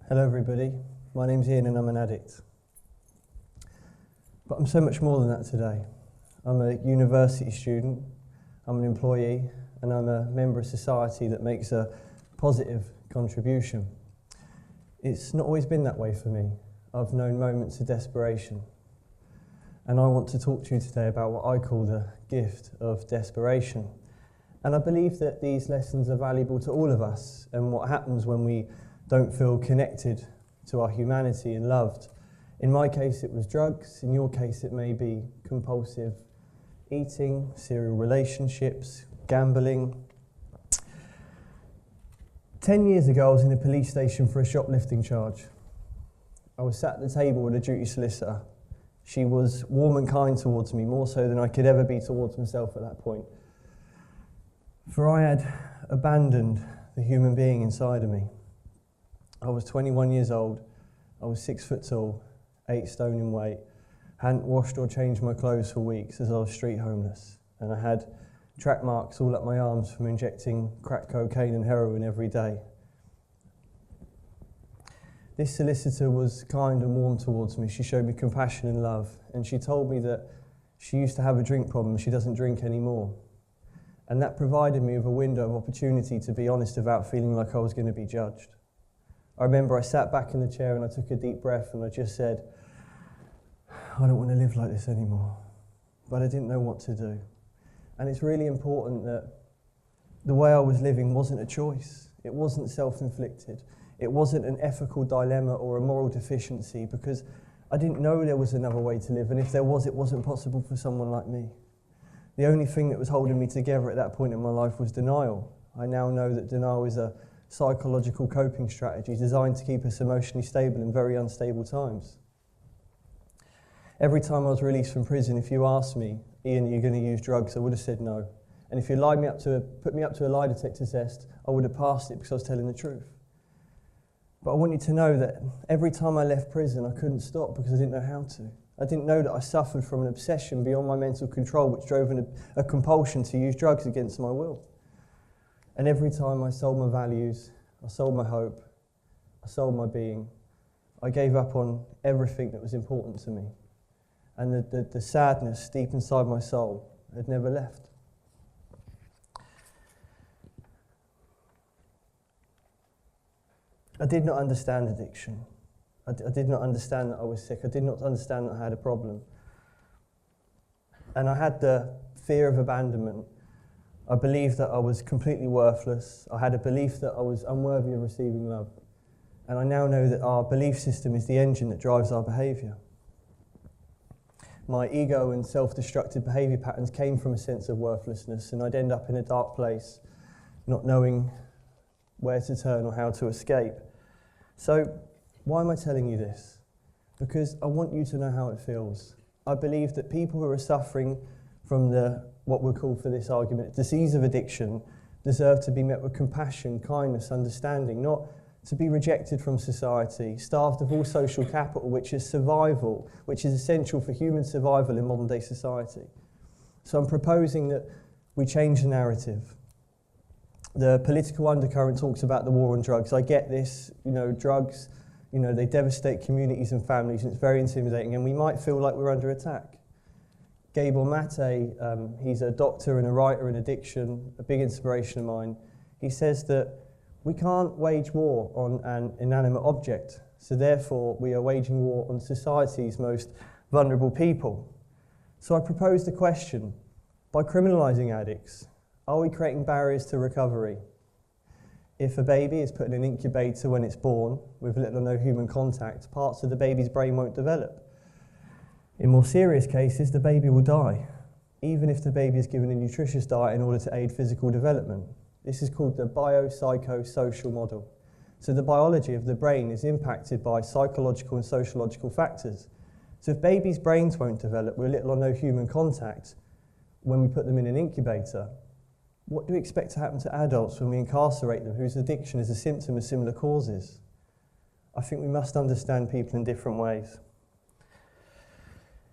Hello everybody, my name's Ian and I'm an addict. But I'm so much more than that today. I'm a university student, I'm an employee, and I'm a member of society that makes a positive contribution. It's not always been that way for me. I've known moments of desperation. And I want to talk to you today about what I call the gift of desperation. And I believe that these lessons are valuable to all of us, and what happens when we don't feel connected to our humanity and loved. In my case it was drugs, in your case it may be compulsive eating, serial relationships, gambling. 10 years ago I was in a police station for a shoplifting charge. I was sat at the table with a duty solicitor. She was warm and kind towards me, more so than I could ever be towards myself at that point. For I had abandoned the human being inside of me. I was 21 years old, I was 6 foot tall, 8 stone in weight, hadn't washed or changed my clothes for weeks as I was street homeless, and I had track marks all up my arms from injecting crack cocaine and heroin every day. This solicitor was kind and warm towards me. She showed me compassion and love, and she told me that she used to have a drink problem, she doesn't drink anymore. And that provided me with a window of opportunity to be honest without feeling like I was going to be judged. I remember I sat back in the chair and I took a deep breath and I just said, I don't want to live like this anymore. But I didn't know what to do. And it's really important that the way I was living wasn't a choice. It wasn't self-inflicted. It wasn't an ethical dilemma or a moral deficiency, because I didn't know there was another way to live, and if there was, it wasn't possible for someone like me. The only thing that was holding me together at that point in my life was denial. I now know that denial is a psychological coping strategy designed to keep us emotionally stable in very unstable times. Every time I was released from prison, if you asked me, Ian, are you going to use drugs? I would have said no. And if you put me up to a lie detector test, I would have passed it because I was telling the truth. But I want you to know that every time I left prison, I couldn't stop because I didn't know how to. I didn't know that I suffered from an obsession beyond my mental control, which drove a compulsion to use drugs against my will. And every time I sold my values, I sold my hope, I sold my being, I gave up on everything that was important to me. And the sadness deep inside my soul had never left. I did not understand addiction. I did not understand that I was sick. I did not understand that I had a problem. And I had the fear of abandonment. I believed that I was completely worthless. I had a belief that I was unworthy of receiving love. And I now know that our belief system is the engine that drives our behaviour. My ego and self-destructive behaviour patterns came from a sense of worthlessness, and I'd end up in a dark place, not knowing where to turn or how to escape. So, why am I telling you this? Because I want you to know how it feels. I believe that people who are suffering from what we'll call for this argument, disease of addiction, deserve to be met with compassion, kindness, understanding, not to be rejected from society, starved of all social capital, which is survival, which is essential for human survival in modern day society. So I'm proposing that we change the narrative. The political undercurrent talks about the war on drugs. I get this, drugs, they devastate communities and families, and it's very intimidating, and we might feel like we're under attack. Gabor Mate, he's a doctor and a writer in addiction, a big inspiration of mine. He says that we can't wage war on an inanimate object, so therefore we are waging war on society's most vulnerable people. So I propose the question, by criminalising addicts, are we creating barriers to recovery? If a baby is put in an incubator when it's born, with little or no human contact, parts of the baby's brain won't develop. In more serious cases, the baby will die, even if the baby is given a nutritious diet in order to aid physical development. This is called the biopsychosocial model. So the biology of the brain is impacted by psychological and sociological factors. So if babies' brains won't develop with little or no human contact when we put them in an incubator, what do we expect to happen to adults when we incarcerate them whose addiction is a symptom of similar causes? I think we must understand people in different ways.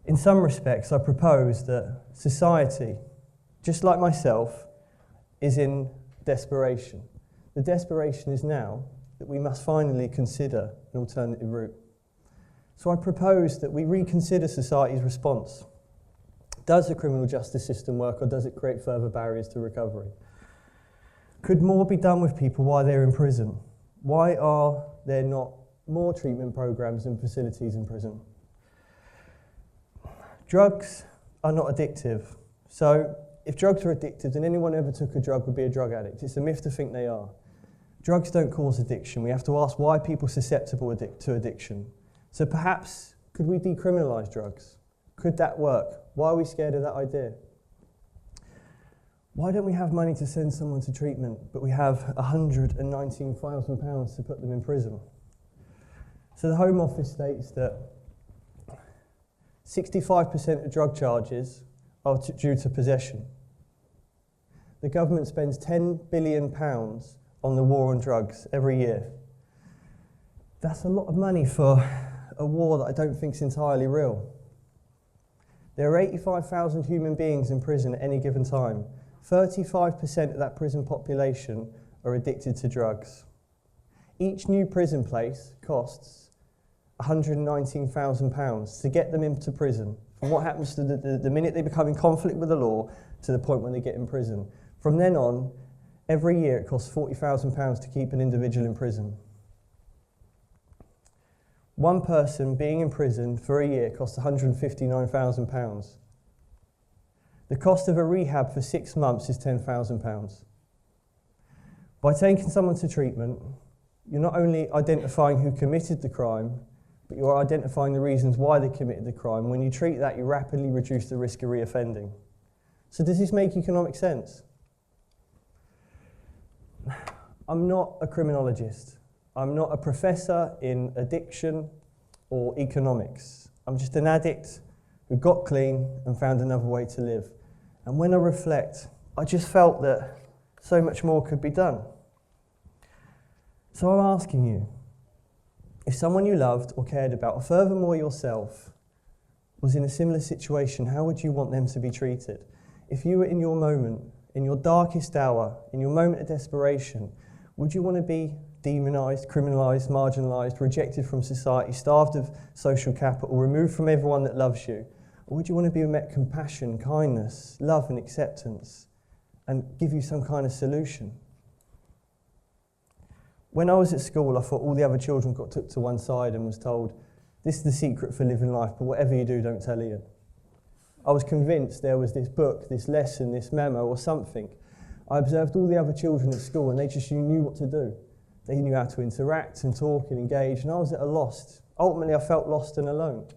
In some respects, I propose that society, just like myself, is in desperation. The desperation is now that we must finally consider an alternative route. So I propose that we reconsider society's response. Does the criminal justice system work, or does it create further barriers to recovery? Could more be done with people while they're in prison? Why are there not more treatment programs and facilities in prison? Drugs are not addictive. So if drugs are addictive, then anyone who ever took a drug would be a drug addict. It's a myth to think they are. Drugs don't cause addiction. We have to ask why people are susceptible to addiction. So perhaps, could we decriminalise drugs? Could that work? Why are we scared of that idea? Why don't we have money to send someone to treatment, but we have £119,000 to put them in prison? So the Home Office states that 65% of drug charges are due to possession. The government spends £10 billion on the war on drugs every year. That's a lot of money for a war that I don't think is entirely real. There are 85,000 human beings in prison at any given time. 35% of that prison population are addicted to drugs. Each new prison place costs £119,000 to get them into prison, from what happens to the minute they become in conflict with the law to the point when they get in prison. From then on, every year it costs £40,000 to keep an individual in prison. One person being in prison for a year costs £159,000. The cost of a rehab for 6 months is £10,000. By taking someone to treatment, you're not only identifying who committed the crime, but you're identifying the reasons why they committed the crime. When you treat that, you rapidly reduce the risk of reoffending. So does this make economic sense? I'm not a criminologist. I'm not a professor in addiction or economics. I'm just an addict who got clean and found another way to live. And when I reflect, I just felt that so much more could be done. So I'm asking you, if someone you loved or cared about, or furthermore yourself, was in a similar situation, how would you want them to be treated? If you were in your moment, in your darkest hour, in your moment of desperation, would you want to be demonised, criminalised, marginalised, rejected from society, starved of social capital, removed from everyone that loves you? Or would you want to be met with compassion, kindness, love and acceptance, and give you some kind of solution? When I was at school, I thought all the other children got took to one side and was told, this is the secret for living life, but whatever you do, don't tell Ian. I was convinced there was this book, this lesson, this memo or something. I observed all the other children at school and they just knew what to do. They knew how to interact and talk and engage, and I was at a loss. Ultimately, I felt lost and alone.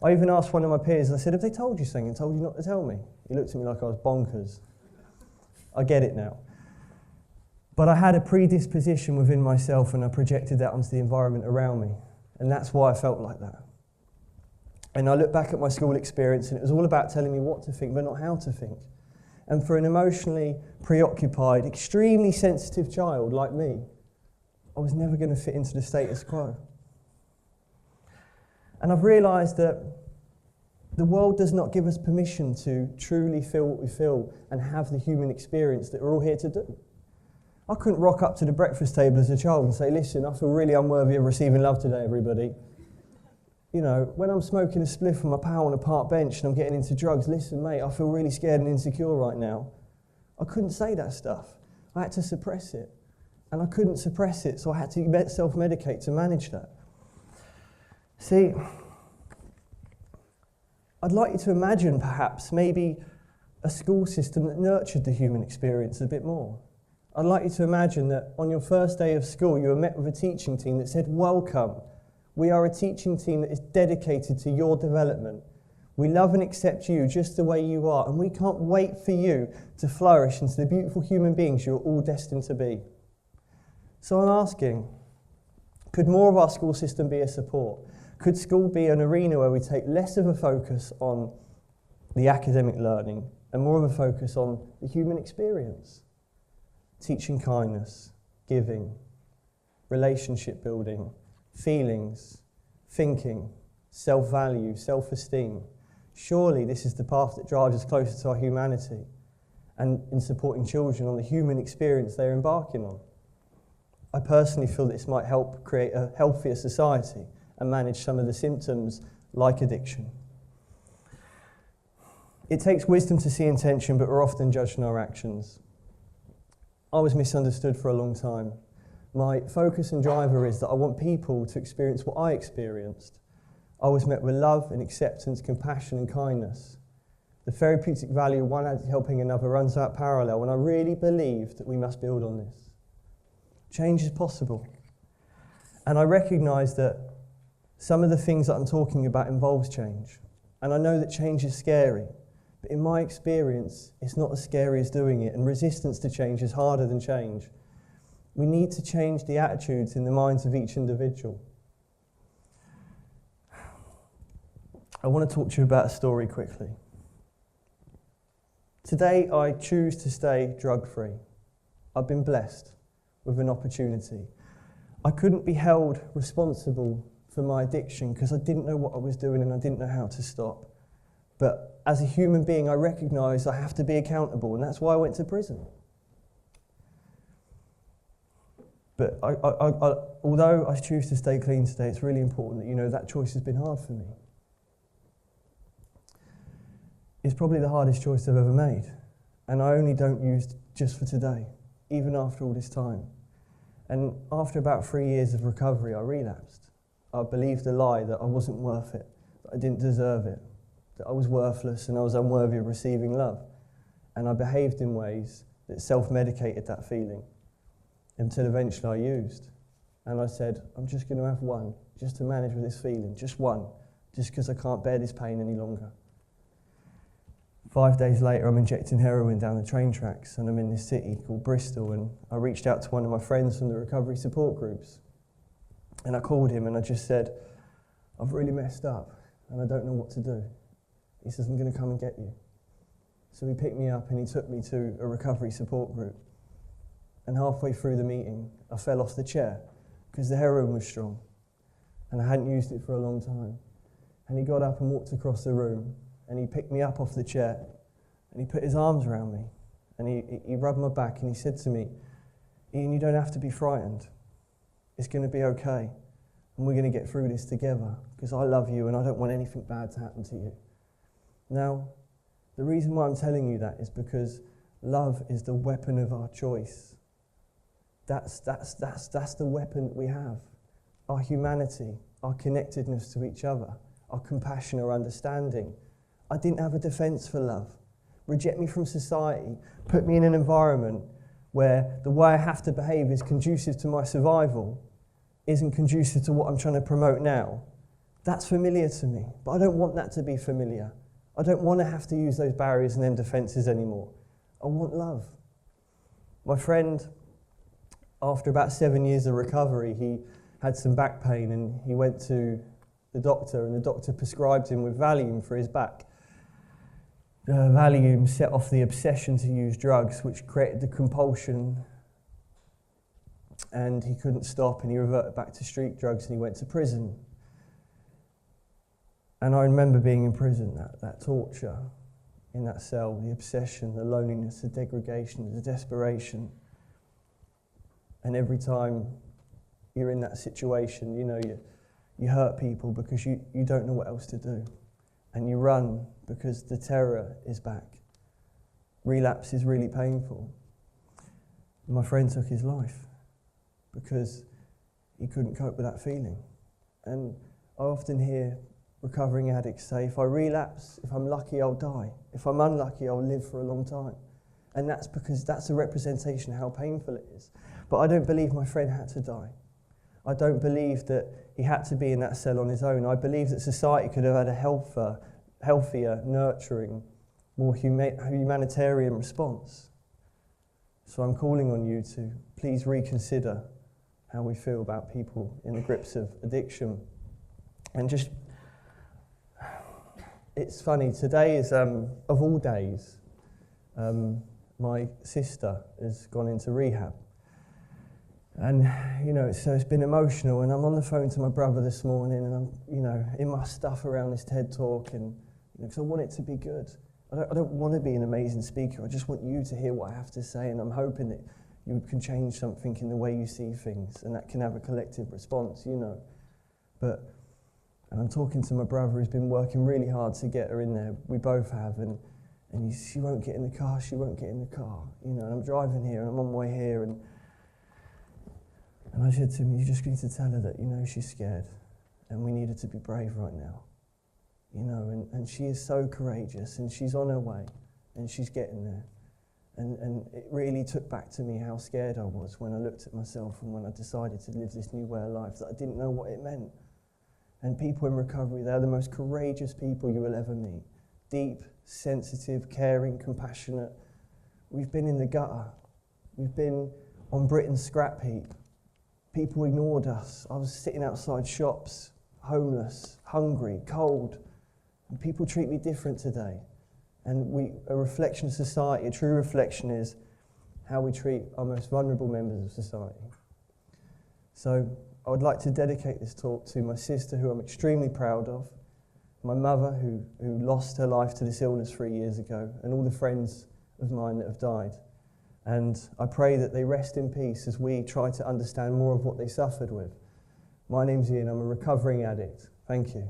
I even asked one of my peers, I said, have they told you something and told you not to tell me? He looked at me like I was bonkers. I get it now. But I had a predisposition within myself and I projected that onto the environment around me. And that's why I felt like that. And I look back at my school experience and it was all about telling me what to think, but not how to think. And for an emotionally preoccupied, extremely sensitive child like me, I was never going to fit into the status quo. And I've realised that the world does not give us permission to truly feel what we feel and have the human experience that we're all here to do. I couldn't rock up to the breakfast table as a child and say, listen, I feel really unworthy of receiving love today, everybody. You know, when I'm smoking a spliff from my pal on a park bench and I'm getting into drugs, listen, mate, I feel really scared and insecure right now. I couldn't say that stuff. I had to suppress it. And I couldn't suppress it, so I had to self-medicate to manage that. See, I'd like you to imagine, perhaps, maybe a school system that nurtured the human experience a bit more. I'd like you to imagine that on your first day of school, you were met with a teaching team that said, welcome. We are a teaching team that is dedicated to your development. We love and accept you just the way you are, and we can't wait for you to flourish into the beautiful human beings you're all destined to be. So I'm asking, could more of our school system be a support? Could school be an arena where we take less of a focus on the academic learning and more of a focus on the human experience? Teaching kindness, giving, relationship building, feelings, thinking, self-value, self-esteem. Surely this is the path that drives us closer to our humanity and in supporting children on the human experience they're embarking on. I personally feel that this might help create a healthier society and manage some of the symptoms like addiction. It takes wisdom to see intention, but we're often judged on our actions. I was misunderstood for a long time. My focus and driver is that I want people to experience what I experienced. I was met with love and acceptance, compassion and kindness. The therapeutic value one had helping another runs out parallel, and I really believe that we must build on this. Change is possible. And I recognise that some of the things that I'm talking about involves change. And I know that change is scary. But in my experience, it's not as scary as doing it, and resistance to change is harder than change. We need to change the attitudes in the minds of each individual. I want to talk to you about a story quickly. Today, I choose to stay drug-free. I've been blessed with an opportunity. I couldn't be held responsible for my addiction because I didn't know what I was doing and I didn't know how to stop. But as a human being, I recognise I have to be accountable, and that's why I went to prison. But although I choose to stay clean today, it's really important that you know that choice has been hard for me. It's probably the hardest choice I've ever made, and I only don't use just for today, even after all this time. And after about 3 years of recovery, I relapsed. I believed a lie that I wasn't worth it, that I didn't deserve it, that I was worthless and I was unworthy of receiving love. And I behaved in ways that self-medicated that feeling until eventually I used. And I said, I'm just going to have one, just to manage with this feeling, just one, just because I can't bear this pain any longer. 5 days later, I'm injecting heroin down the train tracks, and I'm in this city called Bristol, and I reached out to one of my friends from the recovery support groups. And I called him and I just said, I've really messed up and I don't know what to do. He says, I'm going to come and get you. So he picked me up and he took me to a recovery support group. And halfway through the meeting, I fell off the chair because the heroin was strong and I hadn't used it for a long time. And he got up and walked across the room and he picked me up off the chair and he put his arms around me and he rubbed my back and he said to me, Ian, you don't have to be frightened. It's going to be okay and we're going to get through this together because I love you and I don't want anything bad to happen to you. Now, the reason why I'm telling you that is because love is the weapon of our choice. That's the weapon that we have. Our humanity, our connectedness to each other, our compassion, our understanding. I didn't have a defence for love. Reject me from society, put me in an environment where the way I have to behave is conducive to my survival, isn't conducive to what I'm trying to promote now. That's familiar to me, but I don't want that to be familiar. I don't want to have to use those barriers and then defences anymore. I want love. My friend, after about 7 years of recovery, he had some back pain and he went to the doctor and the doctor prescribed him with Valium for his back. Valium set off the obsession to use drugs, which created the compulsion, and he couldn't stop and he reverted back to street drugs and he went to prison. And I remember being in prison, that torture in that cell, the obsession, the loneliness, the degradation, the desperation. And every time you're in that situation, you know, you hurt people because you don't know what else to do. And you run because the terror is back. Relapse is really painful. My friend took his life because he couldn't cope with that feeling. And I often hear recovering addicts say, if I relapse, if I'm lucky, I'll die. If I'm unlucky, I'll live for a long time. And that's because that's a representation of how painful it is. But I don't believe my friend had to die. I don't believe that he had to be in that cell on his own. I believe that society could have had a healthier, nurturing, more humanitarian response. So I'm calling on you to please reconsider how we feel about people in the grips of addiction. And just, it's funny, today is, of all days, my sister has gone into rehab. And, you know, so it's been emotional, and I'm on the phone to my brother this morning, and I'm, you know, in my stuff around this TED talk, and, you know, because I want it to be good. I don't want to be an amazing speaker. I just want you to hear what I have to say, and I'm hoping that you can change something in the way you see things, and that can have a collective response, you know. And I'm talking to my brother who's been working really hard to get her in there. We both have, and she won't get in the car, she won't get in the car, you know, and I'm driving here and I'm on my way here, and I said to him, you just need to tell her that, you know, she's scared and we need her to be brave right now, you know, and she is so courageous and she's on her way and she's getting there. And it really took back to me how scared I was when I looked at myself and when I decided to live this new way of life, that I didn't know what it meant. And people in recovery, they're the most courageous people you will ever meet. Deep, sensitive, caring, compassionate. We've been in the gutter. We've been on Britain's scrap heap. People ignored us. I was sitting outside shops, homeless, hungry, cold. And people treat me different today. And a reflection of society, a true reflection, is how we treat our most vulnerable members of society. So I would like to dedicate this talk to my sister, who I'm extremely proud of, my mother, who lost her life to this illness 3 years ago, and all the friends of mine that have died. And I pray that they rest in peace as we try to understand more of what they suffered with. My name's Ian, I'm a recovering addict. Thank you.